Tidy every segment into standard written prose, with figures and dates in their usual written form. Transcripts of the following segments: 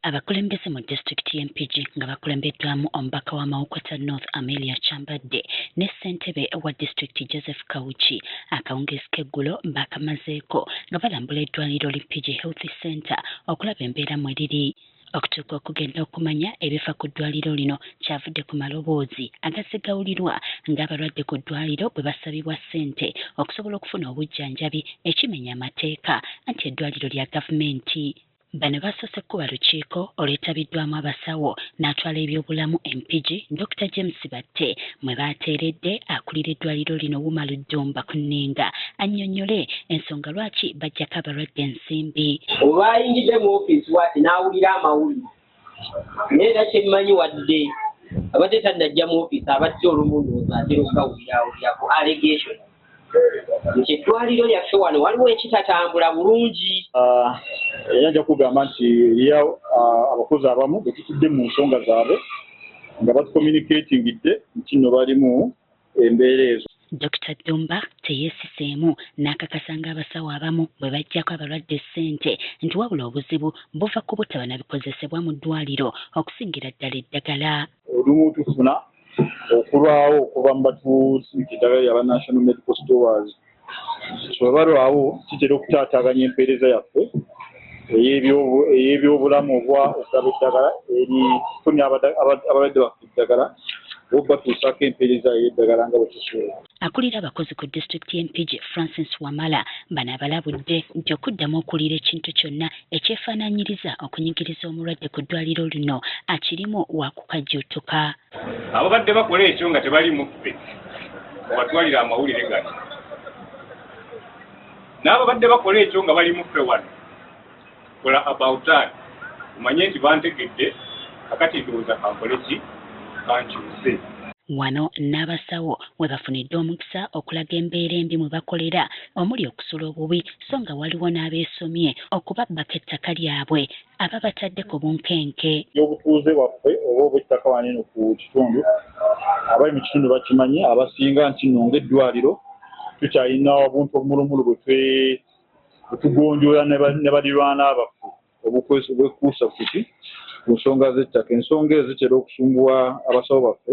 Abakulembeze mu disitulikiti y'Empigi nga bakulembeddwamu omubaka wa Mawokota North Amelia Kyambadde ne ssentebe wa disitulikiti Joseph Kawuki akawungeezi k'eggulo baakamazeeko nga balambula eddwaliro ly'Empigi Health Center okulaba embeera mwe liri. Okutuuka okugenda okumanya ebifa ku ddwaliro lino kyavudde ku maloboozi agazigawulirwa ng'abalwadde ku ddwaliro bwe basabibwa ssente okusobola okufuna obujjanjabi ekimenya amateeka anti eddwaliro lya gavumenti. Bano basoose kuba lukiiko olwetabiddwamu abasawo n'atwala ebyobulamu Empigi Dr. James Batte mwe baateeredde akulira eddwaliro lino Wuma Luddumba ku Nninga annyonnyole ensonga lwaki bajjako abalwadde ensimbi. Oba ayingidde mu ofiisi waati n'awulira amawulire naye era kyemmanyi wadde abadde tannajja mu ofiisi abadde olumunuuza atera okawulirako allegation nti eddwaliro lyaffe wano waliwo ekitatambula bulungi. Yajja kugamba nti eriyo abakozi abamu betutudde mu nsonga zaabwe nga batucommunicatingidde nti nno balimu embeera ezo. Dr. Dumba teyeesiseemu n'akakasa ng'abasawo abamu bwe bajjako abalwadde ssente nti wabula obuzibu buva ku butaba na bikozesebwa mu ddwaliro okusingira ddala eddagala. Olumu tufuna okulwawo okuva mu batusiika eddagala ly'aba National Medical Stores. So balwawo kitera okutaataaganya empeereza yaffe ey'ebyobulamu okugaba eddagala eri kufuna abalwadde baffe eddagala batuusaako empeereza y'eddagala nga bwe tusobola. Akulira abakozi ku disitulikiti y'Empigi Francis Wamala bano abalabudde nti okuddamu okuliira ekintu kyonna ekyefaanaanyiriza okunyigiriza omulwadde ku ddwaliro lino akirimu wakukajjuutuka. Ababadde bakola ekyo nga tebali muffe obatwalira amawulire gano, n'ababadde bakola ekyo nga bali muffe wano kola about that umanye nti bantegedde kakati ndowooza kankole ki kankyuse. Wano n'abasawo we bafunidde omukisa okulaga embeera embi mwe bakolera omuli okusula obubi so nga waliwo n'abeesomye okubabbako ettaka lyabwe ababatadde ku bunkenke. Obutuuze bwaffe oba obw'ettaka wanene ku kitundu abali mu kitundu bakimanyi abasinga nti nno ng'eddwaliro tukyalina obuntu obumulumulu bwe tugonjoola ne balirwana abaffe obwekuusa kuki ku nsonga z'ettaka. Ensonga ezo zitera okusumbuwa abasawo baffe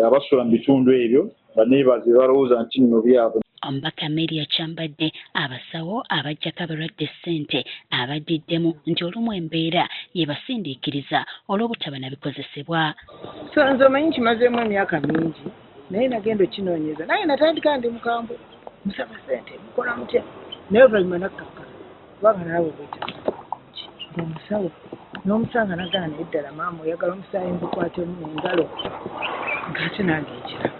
abasula mu bitundu ebyo baneebaze balowooza nti nno byabwe. Omubaka Amelia Kyambadde abasawo abajjako abalwadde ssente abaddiddemu nti olumu embeera yebasindiikiriza olw'obutaba na bikozesebwa. So nze omanyi kimazeemu emyaka mingi naye nagenda okinoonyeza naye natandika ndi mukambwe musaba ssente mukola mutya naye oluvannyuma nakkakala kubanga naawe bweta omusawo n'omusanga nagana naye ddala maama oyagala omusaayi mbukwatemu engalo ng'ate nange ekira.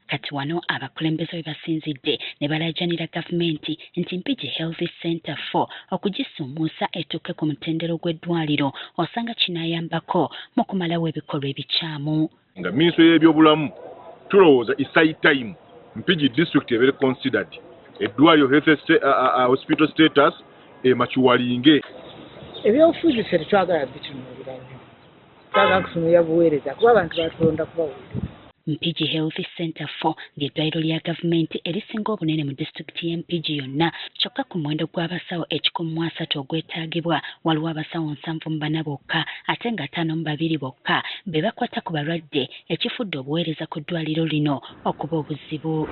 Kati wano abakulembeze we basinzidde ne balaajanira gavumenti nti Empigi Health Center 4 okugisuumuusa etuuke ku mutendero gw'eddwaliro osanga kinaayambako mu kumalawo ebikolwa ebikyamu. Nga minisitule y'ebyobulamu tulowooza isai time Empigi district ebeere considered eddwaliro hospital status emakiwalinge. Ebyobufuzi ffe tetwagala bitunuulira nnyo, twagala kutunuulira buweereza kuba abantu batulonda kubaweereza. Empigi Health Center 4 ng'eddwaliro lya gavumenti erisinga obunene mu disitulikiti y'Empigi yonna kyokka ku muwendo gw'abasawo 130 ogwetaagibwa waliwo abasawo 74 bokka ate nga 52 bokka be bakwata ku balwadde ekifudde obuweereza ku ddwaliro lino okuba obuzibu.